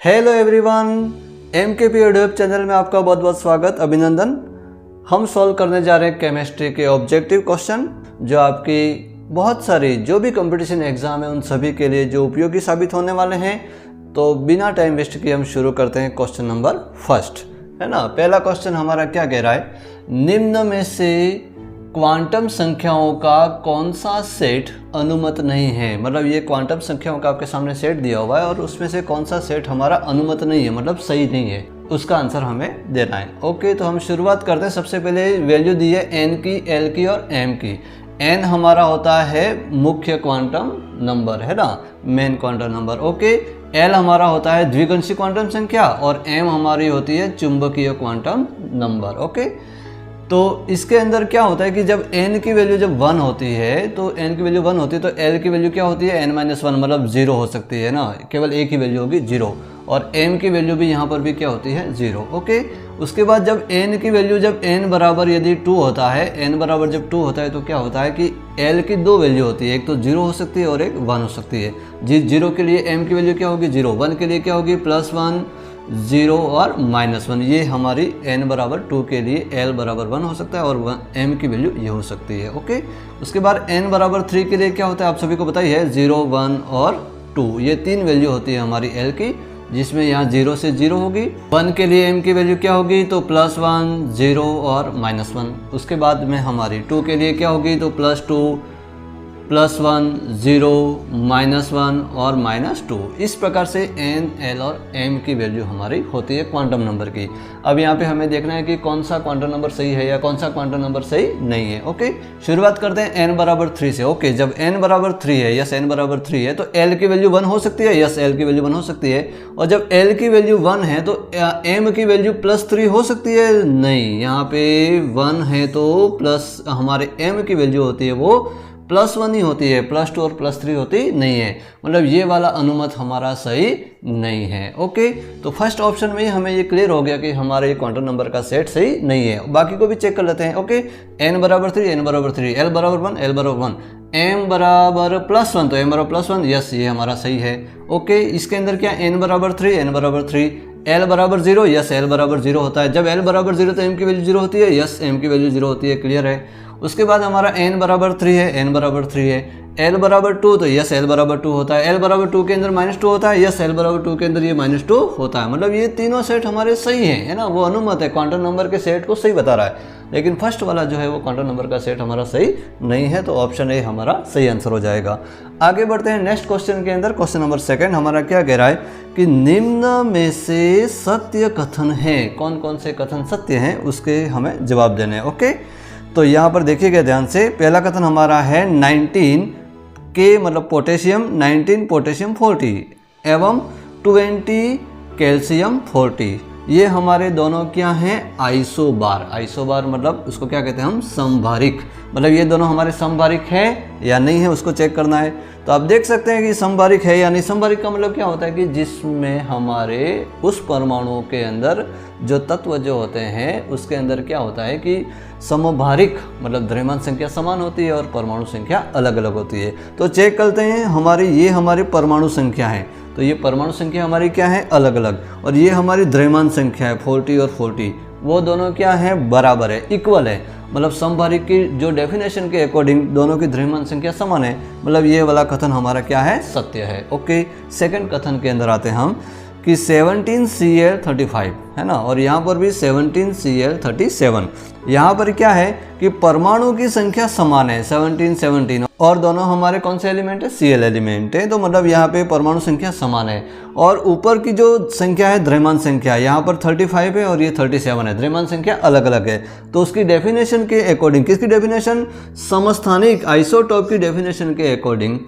Hello everyone, MKP YouTube channel में आपका बहुत बहुत स्वागत, अभिनंदन। हम सॉल्व करने जा रहे हैं केमिस्ट्री के ऑब्जेक्टिव क्वेश्चन जो आपकी बहुत सारी जो भी कंपटीशन एग्जाम है उन सभी के लिए जो उपयोगी साबित होने वाले हैं। तो बिना टाइम वेस्ट किए हम शुरू करते हैं क्वेश्चन नंबर फर्स्ट, है ना। पहला क्वेश्चन हमारा क्या कह रहा है, निम्न में से क्वांटम संख्याओं का कौन सा सेट अनुमत नहीं है। मतलब ये क्वांटम संख्याओं का आपके सामने सेट दिया हुआ है और उसमें से कौन सा सेट हमारा अनुमत नहीं है, मतलब सही नहीं है, उसका आंसर हमें देना है। ओके, तो हम शुरुआत करते हैं। सबसे पहले वैल्यू दी है एन की, एल की और एम की। एन हमारा होता है मुख्य क्वांटम नंबर, है ना, main quantum number. Okay, L हमारा होता है द्विगंशी क्वांटम संख्या और एम हमारी होती है चुंबकीय क्वांटम नंबर। ओके, तो इसके अंदर क्या होता है कि जब n की वैल्यू जब 1 होती है तो n की वैल्यू 1 होती है तो l की वैल्यू क्या होती है n-1, मतलब 0 हो सकती है ना, केवल एक ही वैल्यू होगी 0। और m की वैल्यू भी यहाँ पर भी क्या होती है 0। ओके, उसके बाद जब n की वैल्यू जब n बराबर यदि 2 होता है, n बराबर जब 2 होता है तो क्या होता है कि l की दो वैल्यू होती है, एक तो 0 हो सकती है और एक 1 हो सकती है। जिस 0 के लिए m की वैल्यू क्या होगी 0, 1 के लिए क्या होगी +1, 0 और -1। ये हमारी n बराबर 2 के लिए l बराबर 1 हो सकता है और m की वैल्यू ये हो सकती है। ओके, उसके बाद n बराबर 3 के लिए क्या होता है आप सभी को पता ही है, 0, 1 और 2। ये तीन वैल्यू होती है हमारी l की, जिसमें यहाँ 0 से 0 होगी। 1 के लिए m की वैल्यू क्या होगी तो +1, 0 और -1। उसके बाद में हमारी 2 के लिए क्या होगी तो +2, +1, 0, -1 और -2। इस प्रकार से n, l और m की वैल्यू हमारी होती है क्वांटम नंबर की। अब यहाँ पे हमें देखना है कि कौन सा क्वांटम नंबर सही है या कौन सा क्वांटम नंबर सही नहीं है। ओके, शुरुआत करते हैं n बराबर 3 से। ओके, जब n बराबर 3 है, यस n बराबर 3 है तो l की वैल्यू 1 हो सकती है, यस l की वैल्यू 1 हो सकती है। और जब l की वैल्यू 1 है तो m की वैल्यू +3 हो सकती है, नहीं, यहाँ पे 1 है तो प्लस हमारे m की वैल्यू होती है वो +1 ही होती है, +2 और +3 होती नहीं है। मतलब ये वाला अनुमत हमारा सही नहीं है। ओके, तो फर्स्ट ऑप्शन में ही हमें ये क्लियर हो गया कि हमारे क्वांटम नंबर का सेट सही नहीं है। बाकी को भी चेक कर लेते हैं। ओके, n बराबर 3, n बराबर 3, l बराबर 1, l बराबर 1, m बराबर +1 तो m बराबर +1, यस ये हमारा सही है। ओके, इसके अंदर क्या n बराबर 3, n बराबर 3, l बराबर 0, यस l बराबर 0 होता है। जब l बराबर 0 तो m की वैल्यू 0 होती है, यस m की वैल्यू 0 होती है, क्लियर है। उसके बाद हमारा n बराबर 3 है, n बराबर 3 है। l बराबर 2 तो यस l बराबर 2 होता है। l बराबर 2 के अंदर -2 होता है, यस l बराबर 2 के अंदर ये -2 होता है। मतलब ये तीनों सेट हमारे सही हैं, है ना, वो अनुमत है, क्वांटम नंबर के सेट को सही बता रहा है। लेकिन फर्स्ट वाला जो है वो क्वांटम नंबर का सेट हमारा सही नहीं है, तो ऑप्शन ए हमारा सही आंसर हो जाएगा। आगे बढ़ते हैं नेक्स्ट क्वेश्चन के अंदर। क्वेश्चन नंबर 2 हमारा क्या कह रहा है कि निम्न में से सत्य कथन है। कौन कौन से कथन सत्य हैं उसके हमें जवाब देने हैं। ओके, तो यहाँ पर देखिएगा ध्यान से। पहला कथन हमारा है 19 के मतलब पोटेशियम 19 पोटेशियम 40 एवं 20 कैल्शियम 40। ये हमारे दोनों क्या हैं आइसोबार। आइसोबार मतलब उसको क्या कहते हैं हम, समभारिक। मतलब ये दोनों हमारे समभारिक है या नहीं है उसको चेक करना है। तो आप देख सकते हैं कि समभारिक है या नहीं। समभारिक का मतलब क्या होता है कि जिसमें हमारे उस परमाणुओं के अंदर जो तत्व जो होते हैं उसके अंदर क्या होता है कि समभारिक मतलब द्रव्यमान संख्या समान होती है और परमाणु संख्या अलग अलग होती है। तो चेक करते हैं ये हमारी परमाणु संख्या है, तो ये परमाणु संख्या हमारी क्या है अलग अलग, और ये हमारी द्रव्यमान संख्या है 40 और 40, वो दोनों क्या है बराबर है, इक्वल है। मतलब समभारिक की जो डेफिनेशन के अकॉर्डिंग दोनों की द्रव्यमान संख्या समान है। मतलब ये वाला कथन हमारा क्या है सत्य है। ओके, सेकंड कथन के अंदर आते हैं हम कि 17Cl35 है ना, और यहाँ पर भी 17Cl37। यहाँ पर क्या है कि परमाणु की संख्या समान है 17 और दोनों हमारे कौन से एलिमेंट है Cl एलिमेंट है। तो मतलब यहाँ पे परमाणु संख्या समान है और ऊपर की जो संख्या है द्रव्यमान संख्या, यहाँ पर 35 है और ये 37 है, द्रव्यमान संख्या अलग अलग है। तो उसकी डेफिनेशन के अकॉर्डिंग, किसकी डेफिनेशन, समस्थानिक आइसोटोप की डेफिनेशन के अकॉर्डिंग,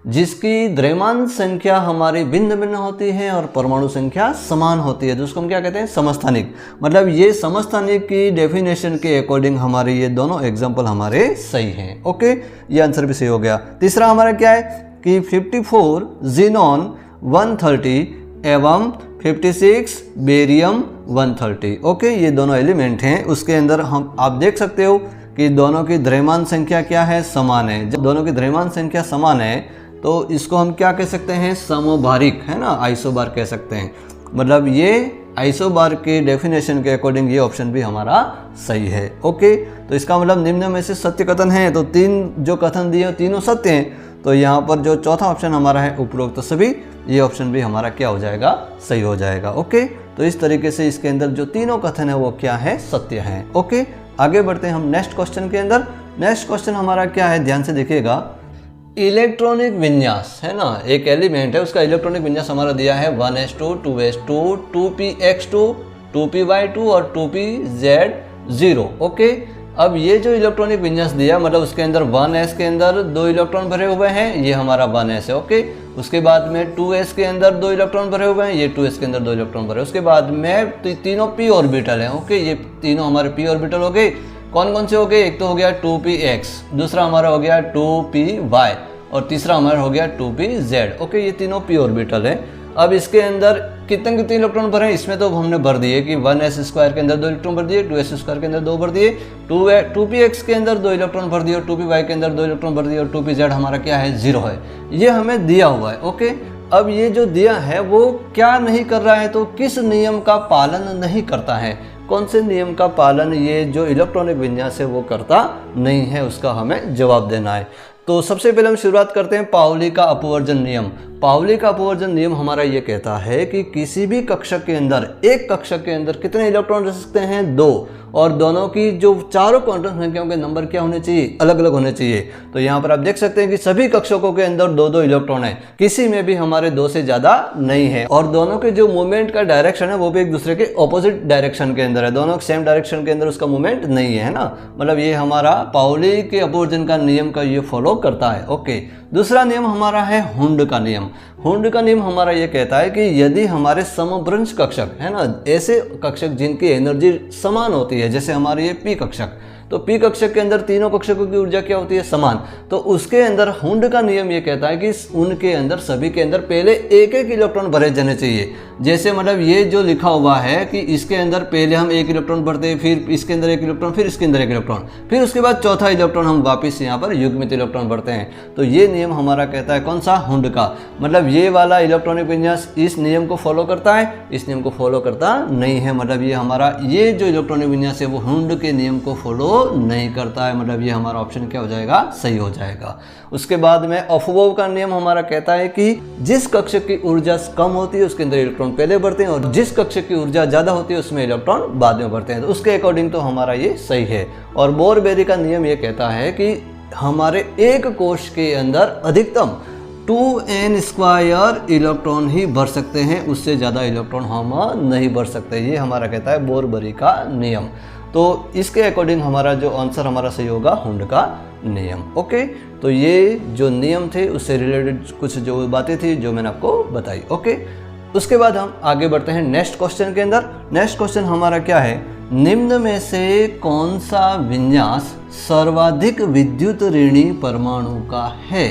जिसकी द्रव्यमान संख्या हमारी भिन्न भिन्न होती है और परमाणु संख्या समान होती है, जिसको हम क्या कहते हैं समस्थानिक। मतलब ये समस्थानिक की डेफिनेशन के अकॉर्डिंग हमारे ये दोनों एग्जाम्पल हमारे सही हैं। ओके, ये आंसर भी सही हो गया। तीसरा हमारा क्या है कि 54 ज़ीनॉन 130 एवं 56 बेरियम 130। ओके, ये दोनों एलिमेंट हैं। उसके अंदर हम आप देख सकते हो कि दोनों की द्रव्यमान संख्या क्या है समान है। जब दोनों की द्रव्यमान संख्या समान है तो इसको हम क्या कह सकते हैं समभारिक, है ना, आइसोबार कह सकते हैं। मतलब ये आइसोबार के डेफिनेशन के अकॉर्डिंग ये ऑप्शन भी हमारा सही है। ओके, तो इसका मतलब निम्न में से सत्य कथन है, तो 3 जो कथन दिए तीनों सत्य हैं। तो यहाँ पर जो चौथा ऑप्शन हमारा है उपरोक्त सभी, ये ऑप्शन भी हमारा क्या हो जाएगा, सही हो जाएगा। ओके, तो इस तरीके से इसके अंदर जो तीनों कथन है वो क्या है, सत्य है। ओके, आगे बढ़ते हैं हम नेक्स्ट क्वेश्चन के अंदर। नेक्स्ट क्वेश्चन हमारा क्या है, ध्यान से देखिएगा। इलेक्ट्रॉनिक विन्यास है ना, एक एलिमेंट है, उसका इलेक्ट्रॉनिक विन्यास हमारा दिया है 1s2 2s2 2px2 2py2 और 2pz0। ओके, अब ये जो इलेक्ट्रॉनिक विन्यास दिया मतलब उसके अंदर 1s के अंदर 2 इलेक्ट्रॉन भरे हुए हैं, ये हमारा 1s है। ओके, उसके बाद में 2s के अंदर 2 इलेक्ट्रॉन भरे हुए हैं, ये 2s के अंदर 2 इलेक्ट्रॉन भरे। उसके बाद में तीनों p ऑर्बिटल हैं। ओके, ये तीनों हमारे p ऑर्बिटल हो गए। कौन कौन से हो गए, एक तो हो गया 2px, दूसरा हमारा हो गया 2py और तीसरा हमारा हो गया 2pz। ओके, ये तीनों p ऑर्बिटल है। अब इसके अंदर कितने कितने इलेक्ट्रॉन भरे हैं, इसमें तो हमने भर दिए कि 1s² के अंदर 2 इलेक्ट्रॉन भर दिए, 2s² के अंदर 2 भर दिए, 2px के अंदर 2 इलेक्ट्रॉन भर दिए और 2py के अंदर 2 इलेक्ट्रॉन भर दिए और 2pz हमारा क्या है, 0 है। ये हमें दिया हुआ है। ओके, अब ये जो दिया है वो क्या नहीं कर रहा है, तो किस नियम का पालन नहीं करता है, कौन से नियम का पालन ये जो इलेक्ट्रॉनिक विन्यास है वो करता नहीं है, उसका हमें जवाब देना है। तो सबसे पहले हम शुरुआत करते हैं पाउली का अपवर्जन नियम। पाउली का अपवर्जन नियम हमारा ये कहता है कि किसी भी कक्षक के अंदर, एक कक्षक के अंदर कितने इलेक्ट्रॉन रह सकते हैं, 2, और दोनों की जो चारों क्वांटम संख्याओं के नंबर क्या होने चाहिए, अलग अलग होने चाहिए। तो यहाँ पर आप देख सकते हैं कि सभी कक्षकों के अंदर 2-2 इलेक्ट्रॉन है, किसी में भी हमारे 2 से ज़्यादा नहीं है, और दोनों के जो मूवमेंट का डायरेक्शन है वो भी एक दूसरे के ऑपोजिट डायरेक्शन के अंदर है, दोनों सेम डायरेक्शन के अंदर उसका मूवमेंट नहीं है ना। मतलब ये हमारा पाउली के अपवर्जन का नियम का ये फॉलो करता है। ओके, दूसरा नियम हमारा है हुंड का नियम। हुंड का नियम हमारा ये कहता है कि यदि हमारे समभ्रंश कक्षक है ना, ऐसे कक्षक जिनकी एनर्जी समान होती है, जैसे हमारे ये p कक्षक, तो p कक्षक के अंदर तीनों कक्षकों की ऊर्जा क्या होती है, समान। तो उसके अंदर हुंड का नियम ये कहता है कि उनके अंदर सभी के अंदर पहले एक एक इलेक्ट्रॉन भरे जाने चाहिए। जैसे मतलब ये जो लिखा हुआ है कि इसके अंदर पहले हम 1 इलेक्ट्रॉन भरते हैं, फिर इसके अंदर 1 इलेक्ट्रॉन, फिर इसके अंदर 1 इलेक्ट्रॉन, फिर उसके बाद चौथा इलेक्ट्रॉन हम वापस यहाँ पर युग्मित इलेक्ट्रॉन भरते हैं। तो ये नियम हमारा कहता है कौन सा, हुंड का। मतलब ये वाला इलेक्ट्रॉनिक विन्यास इस नियम को फॉलो करता है, इस नियम को फॉलो करता नहीं है। मतलब ये हमारा ये जो इलेक्ट्रॉनिक विन्यास है वो हुंड के नियम को फॉलो नहीं करता है। मतलब ये हमारा ऑप्शन क्या हो जाएगा, सही हो जाएगा। उसके बाद में अफबोव का नियम हमारा कहता है कि जिस कक्षक की ऊर्जा कम होती है उसके अंदर इलेक्ट्रॉन पहले बढ़ते हैं, और जिस कक्षक की ऊर्जा ज्यादा होती है उसमें इलेक्ट्रॉन बाद में बढ़ते हैं। तो उसके अकॉर्डिंग तो हमारा ये सही है। और बोर-बेरी का नियम ये कहता है कि हमारे एक कोश के अंदर अधिकतम 2n² इलेक्ट्रॉन ही भर सकते हैं, उससे ज़्यादा इलेक्ट्रॉन हम नहीं भर सकते। ये हमारा कहता है बोर-बेरी का नियम। तो इसके अकॉर्डिंग हमारा जो आंसर हमारा सही होगा, हुंड का नियम। ओके, तो ये जो नियम थे उससे रिलेटेड कुछ जो बातें थी जो मैंने आपको बताई। ओके, उसके बाद हम आगे बढ़ते हैं नेक्स्ट क्वेश्चन के अंदर। नेक्स्ट क्वेश्चन हमारा क्या है, निम्न में से कौन सा विन्यास सर्वाधिक विद्युत ऋणी परमाणु का है।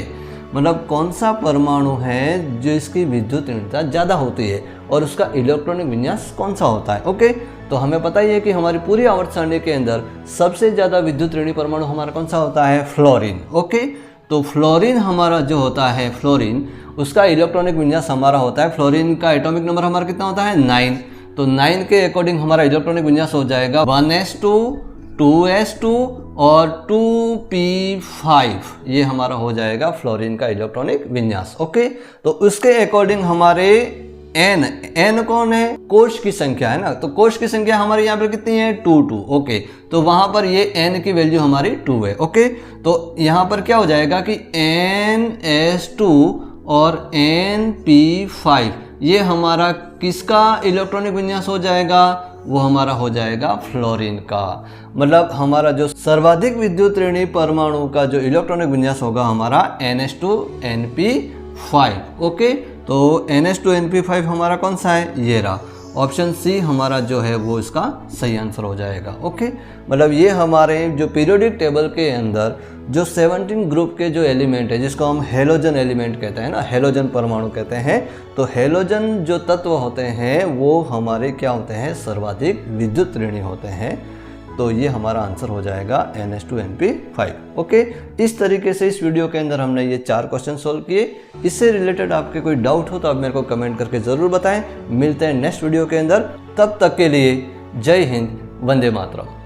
मतलब कौन सा परमाणु है जो इसकी विद्युत ऋणता ज़्यादा होती है और उसका इलेक्ट्रॉनिक विन्यास कौन सा होता है। ओके, तो हमें पता ही है कि हमारी पूरी आवर्त सारणी के अंदर सबसे ज़्यादा विद्युत ऋणी परमाणु हमारा कौन सा होता है, फ्लोरीन। ओके, तो फ्लोरीन हमारा जो होता है, फ्लोरीन उसका इलेक्ट्रॉनिक विन्यास हमारा होता है, फ्लोरीन का एटॉमिक नंबर हमारा कितना होता है, 9। तो 9 के अकॉर्डिंग हमारा इलेक्ट्रॉनिक विन्यास हो जाएगा 1s2 2s2 और 2p5। ये हमारा हो जाएगा फ्लोरीन का इलेक्ट्रॉनिक विन्यास। ओके, तो उसके अकॉर्डिंग हमारे n कौन है, कोश की संख्या है ना, तो कोश की संख्या हमारी यहाँ पर कितनी है, 2। ओके, तो वहां पर ये n की वैल्यू हमारी 2 है। ओके, तो यहाँ पर क्या हो जाएगा कि ns2 और np5 ये हमारा किसका इलेक्ट्रॉनिक विन्यास हो जाएगा, वो हमारा हो जाएगा फ्लोरीन का। मतलब हमारा जो सर्वाधिक विद्युत ऋणी परमाणु का जो इलेक्ट्रॉनिक विन्यास होगा हमारा ns2 np5। ओके, तो ns2 np5 हमारा कौन सा है, ये रहा ऑप्शन सी हमारा जो है वो इसका सही आंसर हो जाएगा। ओके, मतलब ये हमारे जो पीरियोडिक टेबल के अंदर जो 17 ग्रुप के जो एलिमेंट है जिसको हम हेलोजन एलिमेंट कहते हैं ना, हेलोजन परमाणु कहते हैं, तो हेलोजन जो तत्व होते हैं वो हमारे क्या होते हैं, सर्वाधिक विद्युत ऋणी होते हैं। तो ये हमारा आंसर हो जाएगा NH2NP5। ओके, इस तरीके से इस वीडियो के अंदर हमने ये 4 क्वेश्चन सोल्व किए। इससे रिलेटेड आपके कोई डाउट हो तो आप मेरे को कमेंट करके ज़रूर बताएं। मिलते हैं नेक्स्ट वीडियो के अंदर, तब तक के लिए जय हिंद, वंदे मातरम।